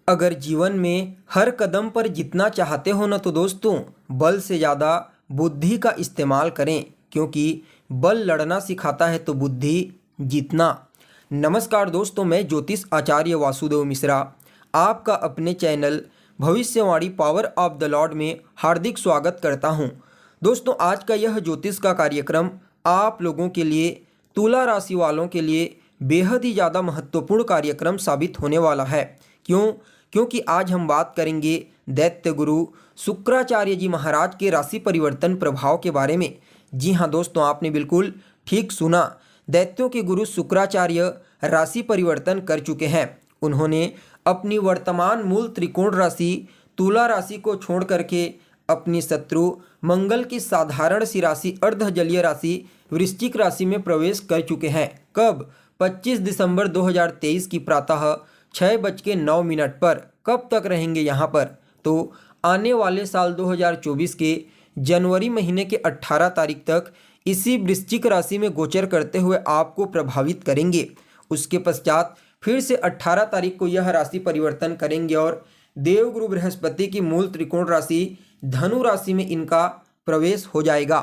अगर जीवन में हर कदम पर जीतना चाहते हो ना तो दोस्तों बल से ज़्यादा बुद्धि का इस्तेमाल करें, क्योंकि बल लड़ना सिखाता है तो बुद्धि जीतना। नमस्कार दोस्तों, मैं ज्योतिष आचार्य वासुदेव मिश्रा आपका अपने चैनल भविष्यवाणी पावर ऑफ द लॉर्ड में हार्दिक स्वागत करता हूं। दोस्तों, आज का यह ज्योतिष का कार्यक्रम आप लोगों के लिए, तुला राशि वालों के लिए बेहद ही ज़्यादा महत्वपूर्ण कार्यक्रम साबित होने वाला है। क्योंकि आज हम बात करेंगे दैत्य गुरु शुक्राचार्य जी महाराज के राशि परिवर्तन प्रभाव के बारे में। जी हाँ दोस्तों, आपने बिल्कुल ठीक सुना। दैत्यों के गुरु शुक्राचार्य राशि परिवर्तन कर चुके हैं। उन्होंने अपनी वर्तमान मूल त्रिकोण राशि तुला राशि को छोड़ करके अपनी शत्रु मंगल की साधारण सी राशि अर्ध जलीय राशि वृश्चिक राशि में प्रवेश कर चुके हैं। कब? 25 दिसंबर 2023 की प्रातः 6:09 पर। कब तक रहेंगे यहाँ पर? तो आने वाले साल 2024 के जनवरी महीने के 18 तारीख तक इसी वृश्चिक राशि में गोचर करते हुए आपको प्रभावित करेंगे। उसके पश्चात फिर से 18 तारीख को यह राशि परिवर्तन करेंगे और देवगुरु बृहस्पति की मूल त्रिकोण राशि धनु राशि में इनका प्रवेश हो जाएगा।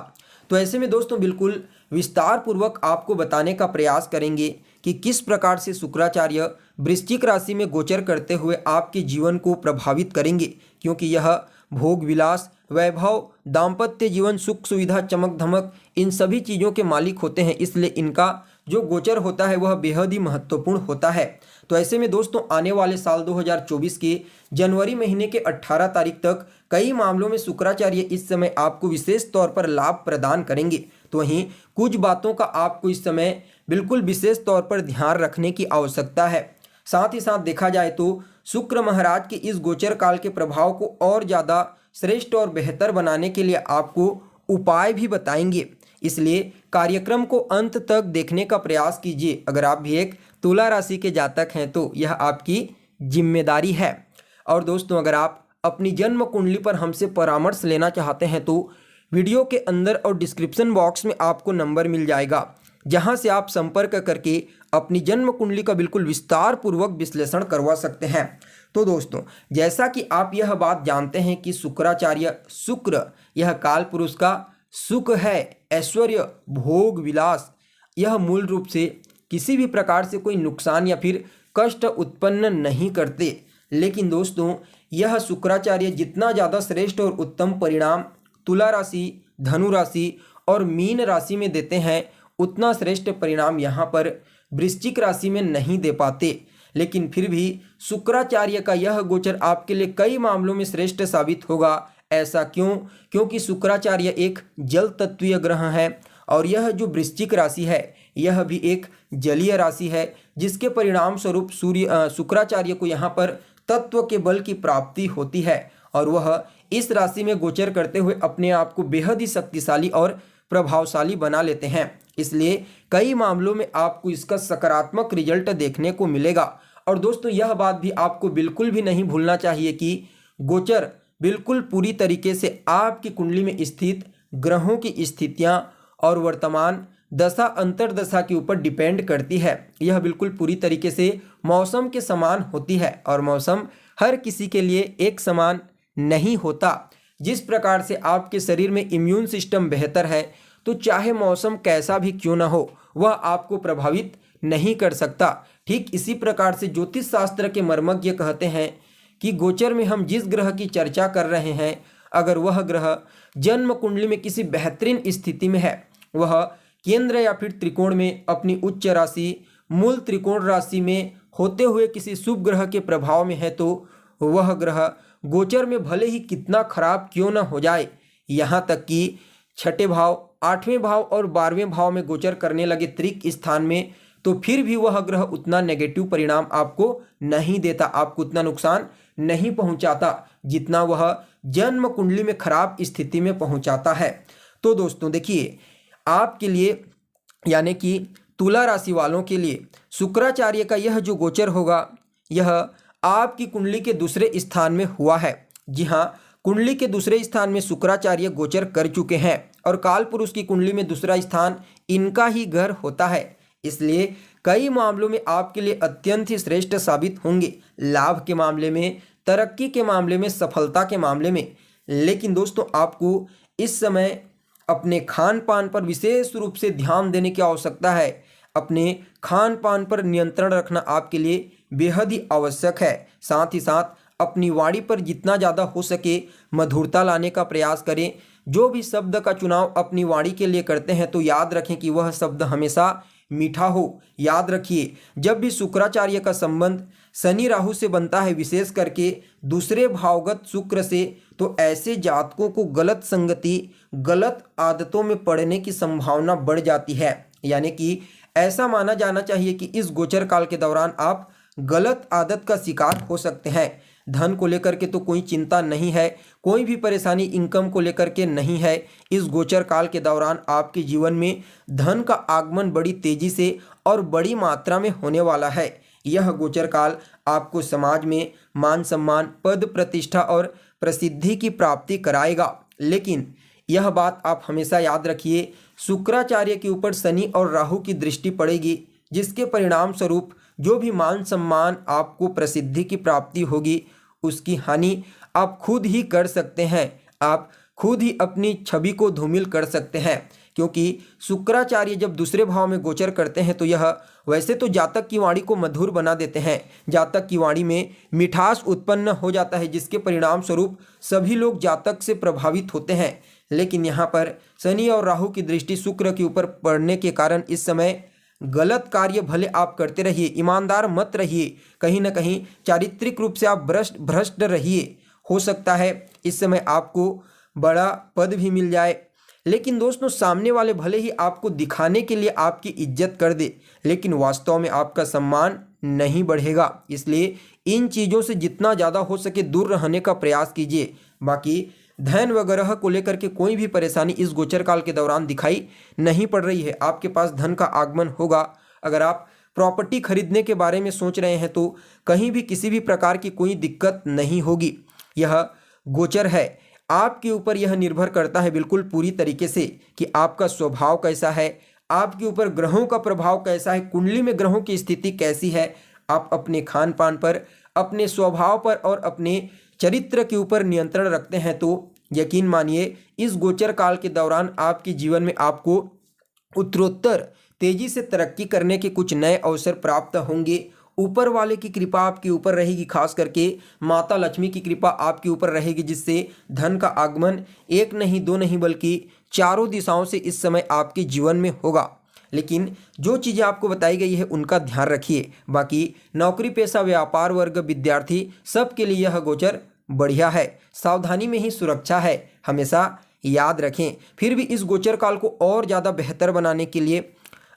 तो ऐसे में दोस्तों बिल्कुल विस्तार पूर्वक आपको बताने का प्रयास करेंगे कि किस प्रकार से शुक्राचार्य वृश्चिक राशि में गोचर करते हुए आपके जीवन को प्रभावित करेंगे, क्योंकि यह भोग विलास, वैभव, दाम्पत्य जीवन, सुख सुविधा, चमक धमक, इन सभी चीज़ों के मालिक होते हैं। इसलिए इनका जो गोचर होता है वह बेहद ही महत्वपूर्ण होता है। तो ऐसे में दोस्तों आने वाले साल 2024 के जनवरी महीने के 18 तारीख तक कई मामलों में शुक्राचार्य इस समय आपको विशेष तौर पर लाभ प्रदान करेंगे। तो वहीं कुछ बातों का आपको इस समय बिल्कुल विशेष तौर पर ध्यान रखने की आवश्यकता है। साथ ही साथ देखा जाए तो शुक्र महाराज के इस गोचर काल के प्रभाव को और ज़्यादा श्रेष्ठ और बेहतर बनाने के लिए आपको उपाय भी बताएंगे। इसलिए कार्यक्रम को अंत तक देखने का प्रयास कीजिए। अगर आप भी एक तुला राशि के जातक हैं तो यह आपकी जिम्मेदारी है। और दोस्तों, अगर आप अपनी जन्म कुंडली पर हमसे परामर्श लेना चाहते हैं तो वीडियो के अंदर और डिस्क्रिप्शन बॉक्स में आपको नंबर मिल जाएगा, जहां से आप संपर्क करके अपनी जन्म कुंडली का बिल्कुल विस्तार पूर्वक विश्लेषण करवा सकते हैं। तो दोस्तों, जैसा कि आप यह बात जानते हैं कि शुक्राचार्य शुक्र यह काल पुरुष का सुख है, ऐश्वर्य, भोग विलास, यह मूल रूप से किसी भी प्रकार से कोई नुकसान या फिर कष्ट उत्पन्न नहीं करते। लेकिन दोस्तों, यह शुक्राचार्य जितना ज़्यादा श्रेष्ठ और उत्तम परिणाम तुला राशि, धनु राशि और मीन राशि में देते हैं, उतना श्रेष्ठ परिणाम यहाँ पर वृश्चिक राशि में नहीं दे पाते। लेकिन फिर भी शुक्राचार्य का यह गोचर आपके लिए कई मामलों में श्रेष्ठ साबित होगा। ऐसा क्यों? क्योंकि शुक्राचार्य एक जल तत्वीय ग्रह है और यह जो वृश्चिक राशि है यह भी एक जलीय राशि है, जिसके परिणाम स्वरूप शुक्राचार्य को यहाँ पर तत्व के बल की प्राप्ति होती है और वह इस राशि में गोचर करते हुए अपने आप को बेहद ही शक्तिशाली और प्रभावशाली बना लेते हैं। इसलिए कई मामलों में आपको इसका सकारात्मक रिजल्ट देखने को मिलेगा। और दोस्तों, यह बात भी आपको बिल्कुल भी नहीं भूलना चाहिए कि गोचर बिल्कुल पूरी तरीके से आपकी कुंडली में स्थित ग्रहों की स्थितियां और वर्तमान दशा अंतर्दशा के ऊपर डिपेंड करती है। यह बिल्कुल पूरी तरीके से मौसम के समान होती है और मौसम हर किसी के लिए एक समान नहीं होता। जिस प्रकार से आपके शरीर में इम्यून सिस्टम बेहतर है, तो चाहे मौसम कैसा भी क्यों ना हो वह आपको प्रभावित नहीं कर सकता। ठीक इसी प्रकार से ज्योतिष शास्त्र के मर्मज्ञ कहते हैं कि गोचर में हम जिस ग्रह की चर्चा कर रहे हैं, अगर वह ग्रह जन्म कुंडली में किसी बेहतरीन स्थिति में है, वह केंद्र या फिर त्रिकोण में अपनी उच्च राशि मूल त्रिकोण राशि में होते हुए किसी शुभ ग्रह के प्रभाव में है, तो वह ग्रह गोचर में भले ही कितना खराब क्यों न हो जाए, यहाँ तक कि छठे भाव, 8वें भाव और 12वें भाव में गोचर करने लगे त्रिक स्थान में, तो फिर भी वह ग्रह उतना नेगेटिव परिणाम आपको नहीं देता, आपको उतना नुकसान नहीं पहुंचाता जितना वह जन्म कुंडली में खराब स्थिति में पहुंचाता है। तो दोस्तों देखिए, आपके लिए यानी कि तुला राशि वालों के लिए शुक्राचार्य का यह जो गोचर होगा यह आपकी कुंडली के दूसरे स्थान में हुआ है। जी हाँ, कुंडली के दूसरे स्थान में शुक्राचार्य गोचर कर चुके हैं और काल पुरुष की कुंडली में दूसरा स्थान इनका ही घर होता है। इसलिए कई मामलों में आपके लिए अत्यंत ही श्रेष्ठ साबित होंगे, लाभ के मामले में, तरक्की के मामले में, सफलता के मामले में। लेकिन दोस्तों आपको इस समय अपने खान पान पर विशेष रूप से ध्यान देने की आवश्यकता है। अपने खान पान पर नियंत्रण रखना आपके लिए बेहद ही आवश्यक है। साथ ही साथ अपनी वाणी पर जितना ज़्यादा हो सके मधुरता लाने का प्रयास करें। जो भी शब्द का चुनाव अपनी वाणी के लिए करते हैं तो याद रखें कि वह शब्द हमेशा मीठा हो। याद रखिए, जब भी शुक्राचार्य का संबंध शनि राहु से बनता है, विशेष करके दूसरे भावगत शुक्र से, तो ऐसे जातकों को गलत संगति, गलत आदतों में पड़ने की संभावना बढ़ जाती है। यानी कि ऐसा माना जाना चाहिए कि इस गोचर काल के दौरान आप गलत आदत का शिकार हो सकते हैं। धन को लेकर के तो कोई चिंता नहीं है, कोई भी परेशानी इनकम को लेकर के नहीं है। इस गोचर काल के दौरान आपके जीवन में धन का आगमन बड़ी तेजी से और बड़ी मात्रा में होने वाला है। यह गोचर काल आपको समाज में मान सम्मान, पद प्रतिष्ठा और प्रसिद्धि की प्राप्ति कराएगा। लेकिन यह बात आप हमेशा याद रखिए, शुक्राचार्य के ऊपर शनि और राहु की दृष्टि पड़ेगी, जिसके परिणाम स्वरूप जो भी मान सम्मान, आपको प्रसिद्धि की प्राप्ति होगी, उसकी हानि आप खुद ही कर सकते हैं। आप खुद ही अपनी छवि को धूमिल कर सकते हैं, क्योंकि शुक्राचार्य जब दूसरे भाव में गोचर करते हैं तो यह वैसे तो जातक की वाणी को मधुर बना देते हैं, जातक की वाणी में मिठास उत्पन्न हो जाता है, जिसके परिणाम स्वरूप सभी लोग जातक से प्रभावित होते हैं। लेकिन यहाँ पर शनि और राहु की दृष्टि शुक्र के ऊपर पड़ने के कारण इस समय गलत कार्य भले आप करते रहिए, ईमानदार मत रहिए, कहीं ना कहीं चारित्रिक रूप से आप भ्रष्ट रहिए। हो सकता है इस समय आपको बड़ा पद भी मिल जाए, लेकिन दोस्तों सामने वाले भले ही आपको दिखाने के लिए आपकी इज्जत कर दे, लेकिन वास्तव में आपका सम्मान नहीं बढ़ेगा। इसलिए इन चीज़ों से जितना ज़्यादा हो सके दूर रहने का प्रयास कीजिए। बाकी धन वगैरह को लेकर के कोई भी परेशानी इस गोचर काल के दौरान दिखाई नहीं पड़ रही है। आपके पास धन का आगमन होगा। अगर आप प्रॉपर्टी खरीदने के बारे में सोच रहे हैं तो कहीं भी किसी भी प्रकार की कोई दिक्कत नहीं होगी। यह गोचर है, आपके ऊपर यह निर्भर करता है बिल्कुल पूरी तरीके से कि आपका स्वभाव कैसा है, आपके ऊपर ग्रहों का प्रभाव कैसा है, कुंडली में ग्रहों की स्थिति कैसी है। आप अपने खान पान पर, अपने स्वभाव पर और अपने चरित्र के ऊपर नियंत्रण रखते हैं तो यकीन मानिए इस गोचर काल के दौरान आपके जीवन में आपको उत्तरोत्तर तेजी से तरक्की करने के कुछ नए अवसर प्राप्त होंगे। ऊपर वाले की कृपा आपके ऊपर रहेगी, खास करके माता लक्ष्मी की कृपा आपके ऊपर रहेगी, जिससे धन का आगमन एक नहीं दो नहीं बल्कि चारों दिशाओं से इस समय आपके जीवन में होगा। लेकिन जो चीज़ें आपको बताई गई है उनका ध्यान रखिए। बाकी नौकरी पेशा, व्यापार वर्ग, विद्यार्थी, सबके लिए यह गोचर बढ़िया है। सावधानी में ही सुरक्षा है, हमेशा याद रखें। फिर भी इस गोचर काल को और ज़्यादा बेहतर बनाने के लिए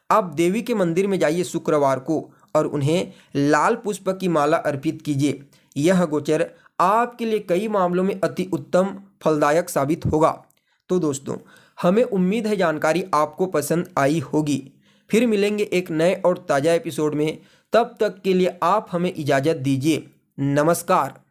आप देवी के मंदिर में जाइए शुक्रवार को और उन्हें लाल पुष्प की माला अर्पित कीजिए। यह गोचर आपके लिए कई मामलों में अति उत्तम फलदायक साबित होगा। तो दोस्तों हमें उम्मीद है जानकारी आपको पसंद आई होगी। फिर मिलेंगे एक नए और ताज़ा एपिसोड में, तब तक के लिए आप हमें इजाज़त दीजिए। नमस्कार।